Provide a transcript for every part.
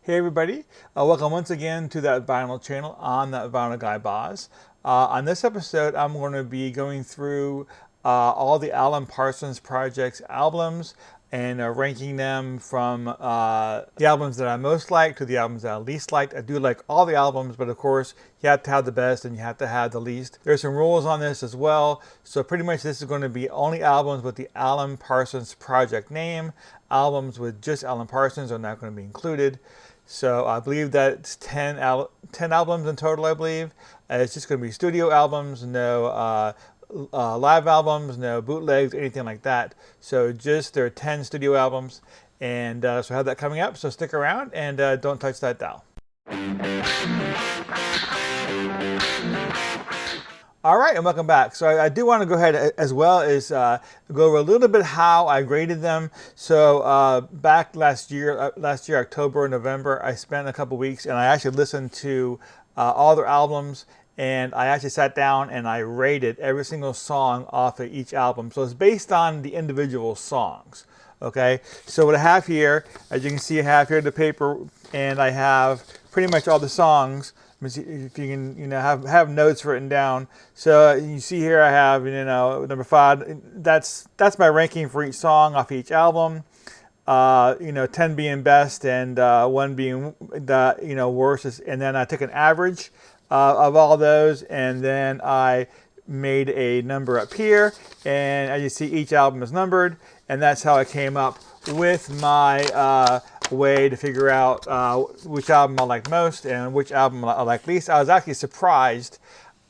Hey everybody, welcome once again to That Vinyl channel on That Vinyl Guy Boz. On this episode, I'm going to be going through all the Alan Parsons Project's albums and ranking them from the albums that I most like to the albums that I least liked. I do like all the albums, but of course, you have to have the best and you have to have the least. There's some rules on this as well. So pretty much this is going to be only albums with the Alan Parsons Project name. Albums with just Alan Parsons are not going to be included. So I believe that's 10 albums in total, I believe. It's just going to be studio albums, no live albums, no bootlegs, anything like that. So just there are 10 studio albums. And so I have that coming up. So stick around and don't touch that dial. All right, and welcome back. So I do want to go ahead as well as go over a little bit how I graded them. So back last year, October, November, I spent a couple weeks and I actually listened to all their albums, and I actually sat down and I rated every single song off of each album. So it's based on the individual songs. Okay, so what I have here, as you can see, I have here the paper, and I have pretty much all the songs. If you can, have notes written down. So you see here, I have, number 5. That's my ranking for each song off each album. 10 being best and 1 being the worst. And then I took an average of all those, and then I made a number up here. And as you see, each album is numbered, and that's how I came up with my way to figure out which album I like most and which album I like least. I was actually surprised.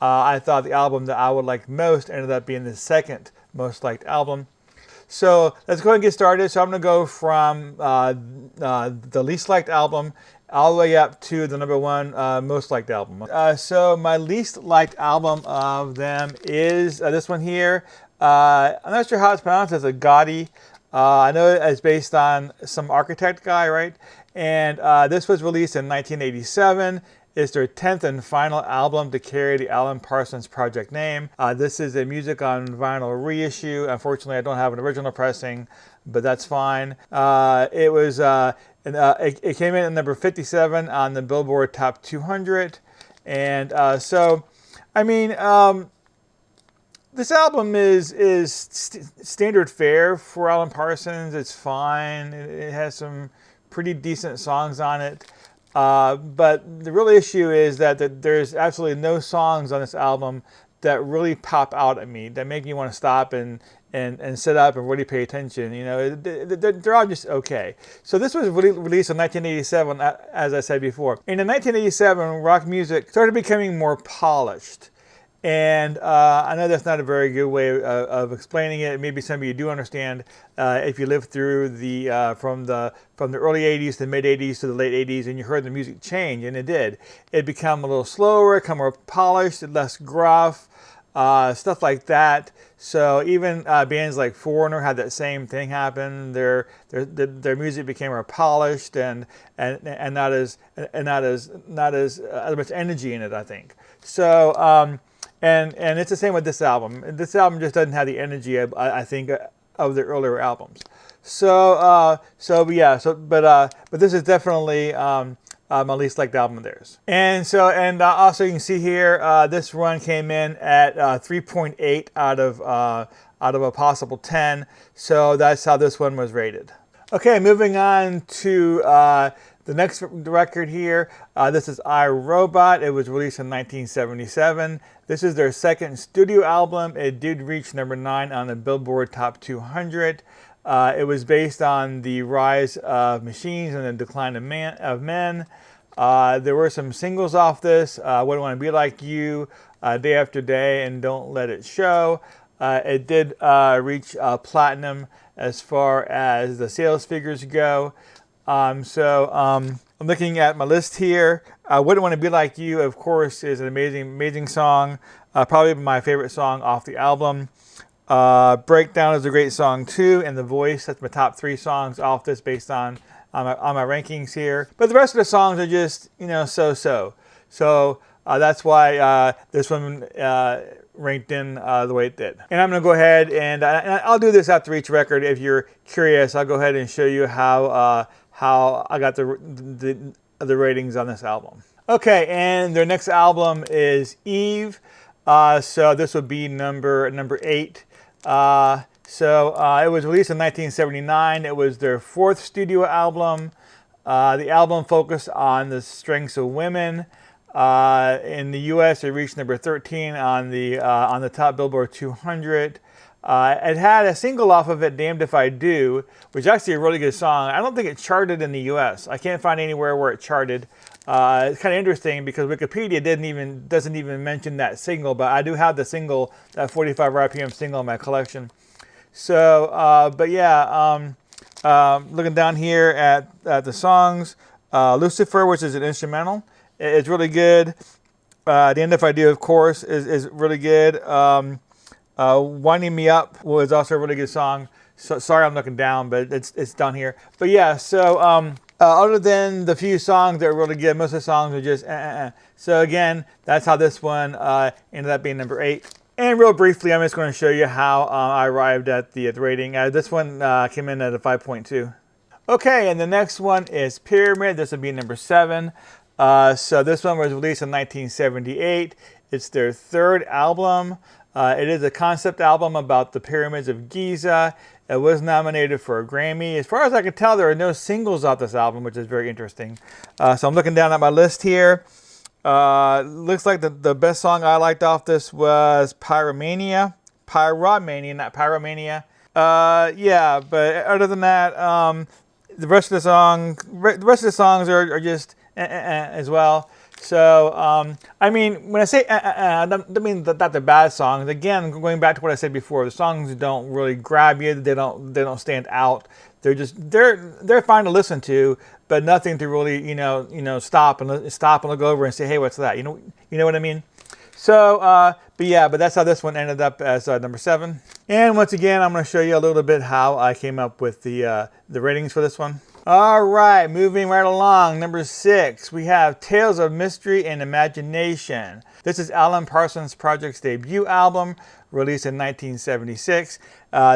I thought the album that I would like most ended up being the second most liked album. So let's go ahead and get started. So I'm going to go from the least liked album all the way up to the number 1 most liked album. So my least liked album of them is this one here. I'm not sure how it's pronounced. It's a Gotti. I know it's based on some architect guy, right? And this was released in 1987. It's their 10th and final album to carry the Alan Parsons Project name. This is a music on vinyl reissue. Unfortunately, I don't have an original pressing, but that's fine. It came in at number 57 on the Billboard Top 200. And this album is standard fare for Alan Parsons. It's fine. It has some pretty decent songs on it. But the real issue is that there's absolutely no songs on this album that really pop out at me, that make me want to stop and sit up and really pay attention. They're all just okay. So this was released in 1987, as I said before. And in 1987, rock music started becoming more polished. And I know that's not a very good way of explaining it. Maybe some of you do understand if you lived through from the early 80s to the mid 80s to the late 80s, and you heard the music change, and it did. It became a little slower, become more polished, less gruff, stuff like that. So even bands like Foreigner had that same thing happen. Their music became more polished and not as much energy in it, I think. So. And it's the same with this album. This album just doesn't have the energy, I think, of the earlier albums. But this is definitely my least liked album of theirs. And also you can see here, this run came in at 3.8 out of a possible 10. So that's how this one was rated. Okay, moving on to the next record here. This is I, Robot. It was released in 1977. This is their second studio album. It did reach number 9 on the Billboard Top 200. It was based on the rise of machines and the decline of men. There were some singles off this. Wouldn't Want to Be Like You, Day After Day, and Don't Let It Show. It did reach platinum as far as the sales figures go. I'm looking at my list here. Wouldn't Want to Be Like You, of course, is an amazing song. Probably my favorite song off the album. Breakdown is a great song too, and The Voice. That's my top 3 songs off this based on my rankings here. But the rest of the songs are just so. So that's why this one ranked in the way it did. And I'm going to go ahead and I'll do this after each record. If you're curious, I'll go ahead and show you how how I got the ratings on this album. Okay, and their next album is Eve. So this would be number 8. It was released in 1979. It was their 4th studio album. The album focused on the strengths of women. In the U.S., it reached number 13 on the top Billboard 200. It had a single off of it, "Damned If I Do," which is actually a really good song. I don't think it charted in the U.S. I can't find anywhere where it charted. It's kind of interesting because Wikipedia doesn't even mention that single, but I do have the single, that 45 RPM single in my collection. So, but yeah, looking down here at the songs, Lucifer, which is an instrumental, it's really good. "Damned If I Do," of course, is really good. "Winding Me Up" was also a really good song. So, sorry I'm looking down, but it's down here. But yeah, so other than the few songs that are really good, most of the songs are just So again, that's how this one ended up being number 8. And real briefly, I'm just going to show you how I arrived at the rating. This one came in at a 5.2. Okay, and the next one is Pyramid. This would be number 7. So this one was released in 1978. It's their 3rd album. It is a concept album about the pyramids of Giza. It was nominated for a Grammy. As far as I can tell, there are no singles off this album, which is very interesting. So I'm looking down at my list here. Looks like the best song I liked off this was Pyromania. Pyromania, not Pyromania. Yeah, but other than that, the rest of the songs are just as well. So, I mean, when I say I don't mean that they're bad songs. Again, going back to what I said before, the songs don't really grab you. They don't stand out. They're fine to listen to, but nothing to really stop and look over and say, hey, what's that? You know what I mean? So, but that's how this one ended up as number 7. And once again, I'm going to show you a little bit how I came up with the ratings for this one. All right, moving right along. Number 6, we have Tales of Mystery and Imagination. This is Alan Parsons Project's debut album, released in 1976.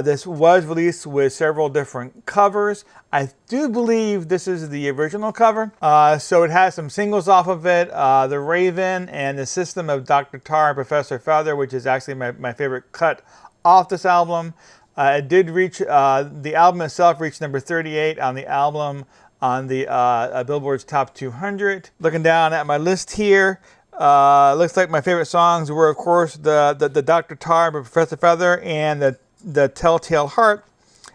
This was released with several different covers. I do believe this is the original cover. So it has some singles off of it. The Raven and The System of Dr. Tar and Professor Feather, which is actually my favorite cut off this album. It did reach, the album itself reached number 38 on the Billboard's Top 200. Looking down at my list here, looks like my favorite songs were, of course, the Dr. Tar and Professor Feather and the Telltale Heart.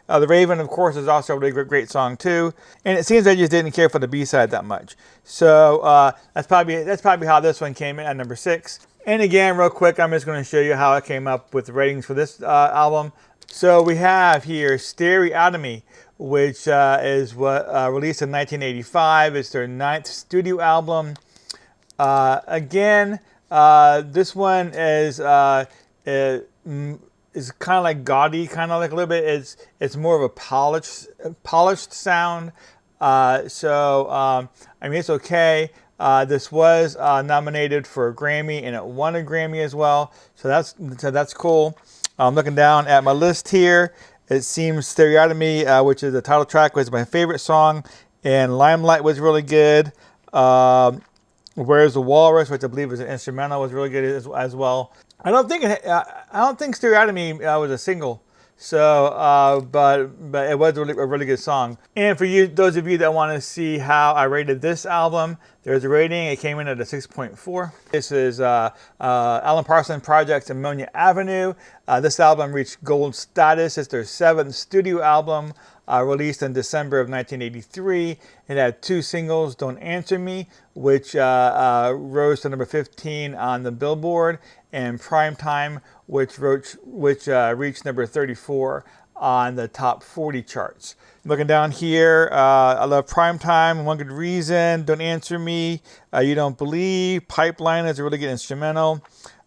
The Raven, of course, is also a really great song too. And it seems I just didn't care for the B-side that much. So that's probably how this one came in at number 6. And again, real quick, I'm just going to show you how I came up with the ratings for this album. So we have here Stereotomy, which is released in 1985. It's their 9th studio album. Again, this one is kind of like gaudy, kind of like a little bit. It's more of a polished sound. I mean, it's okay. This was nominated for a Grammy, and it won a Grammy as well. So that's cool. I'm looking down at my list here. It seems Stereotomy, which is the title track, was my favorite song, and Limelight was really good. Where's the Walrus, which I believe is an instrumental, was really good as well. I don't think Stereotomy was a single. So, but it was a really good song. And for those of you that want to see how I rated this album, there's a rating. It came in at a 6.4. This is Alan Parsons Project's Ammonia Avenue. This album reached gold status. It's their 7th studio album, released in December of 1983. It had 2 singles, Don't Answer Me, which rose to number 15 on the Billboard, and Primetime, which reached number 34 on the top 40 charts. Looking down here, I love Primetime, One Good Reason, Don't Answer Me, You Don't Believe, Pipeline is a really good instrumental.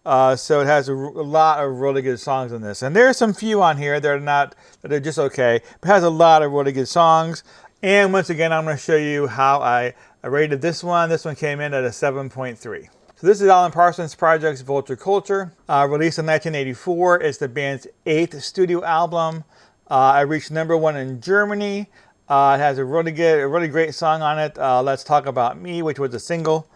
So it has a lot of really good songs on this. And there are some few on here that are just okay, but it has a lot of really good songs. And once again, I'm going to show you how I rated this one. This one came in at a 7.3. So this is Alan Parsons Project's Vulture Culture, released in 1984. It's the band's 8th studio album. It reached number 1 in Germany. It has a really great song on it. Let's Talk About Me, which was a single,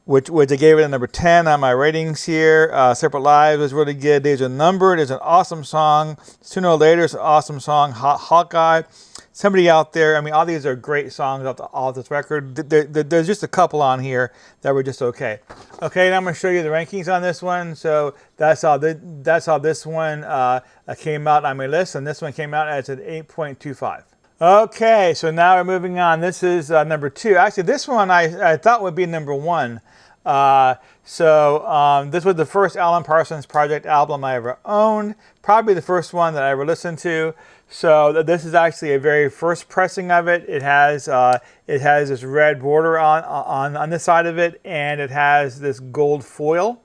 which I gave it a number 10 on my ratings here. Separate Lives was really good. Days Are Numbered is an awesome song. Sooner or Later is an awesome song. Hawkeye. Somebody out there, I mean, all these are great songs off this record. There's just a couple on here that were just okay. Okay, now I'm going to show you the rankings on this one. So that's how this one came out on my list, and this one came out as an 8.25. Okay, so now we're moving on. This is number 2. Actually, this one I thought would be number 1. This was the first Alan Parsons Project album I ever owned. Probably the first one that I ever listened to. So this is actually a very first pressing of it. It has this red border on this side of it, and it has this gold foil.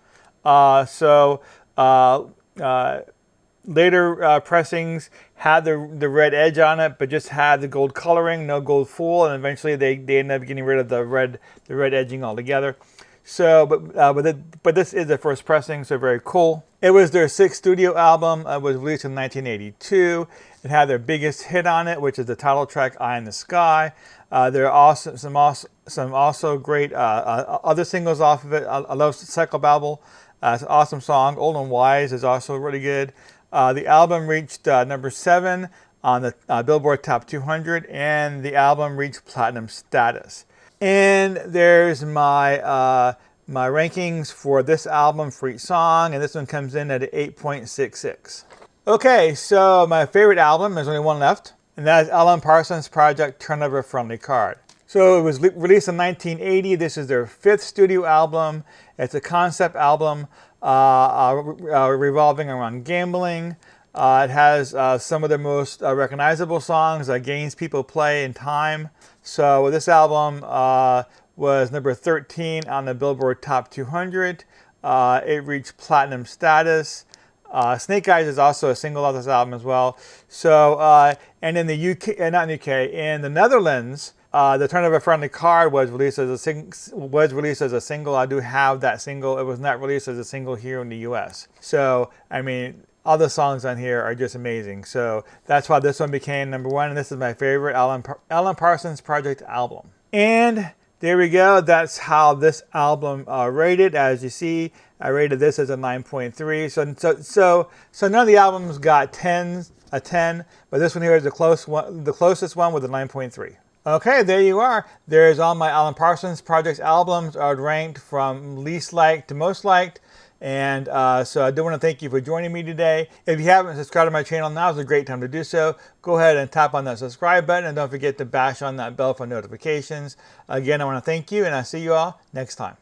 Later pressings had the red edge on it, but just had the gold coloring, no gold foil, and eventually they ended up getting rid of the red edging altogether. So, but this is the first pressing, so very cool. It was their 6th studio album. It was released in 1982. It had their biggest hit on it, which is the title track "Eye in the Sky." There are also some great other singles off of it. I love Psychobabble. It's an awesome song. Old and Wise is also really good. The album reached number 7 on the Billboard Top 200, and the album reached platinum status. And there's my my rankings for this album for each song, and this one comes in at an 8.66. Okay, so my favorite album, there's only one left, and that is Alan Parsons Project Turn Over a Friendly Card. So it was released in 1980. This is their 5th studio album. It's a concept album revolving around gambling. It has some of the most recognizable songs, Games People Play and Time. So this album was number 13 on the Billboard Top 200. It reached platinum status. Snake Eyes is also a single off this album as well. So, and in the UK, not in the UK, in the Netherlands, the Turn of a Friendly Card was released as a single. I do have that single. It was not released as a single here in the US. So, I mean, all the songs on here are just amazing. So that's why this one became number 1. And this is my favorite Alan Parsons Project album. And there we go. That's how this album rated. As you see, I rated this as a 9.3. So none of the albums got a 10, but this one here is the closest one with a 9.3. Okay, there you are. There's all my Alan Parsons Project albums are ranked from least liked to most liked. And so I do want to thank you for joining me today. If you haven't subscribed to my channel, now is a great time to do so. Go ahead and tap on that subscribe button, and don't forget to bash on that bell for notifications. Again, I want to thank you, and I'll see you all next time.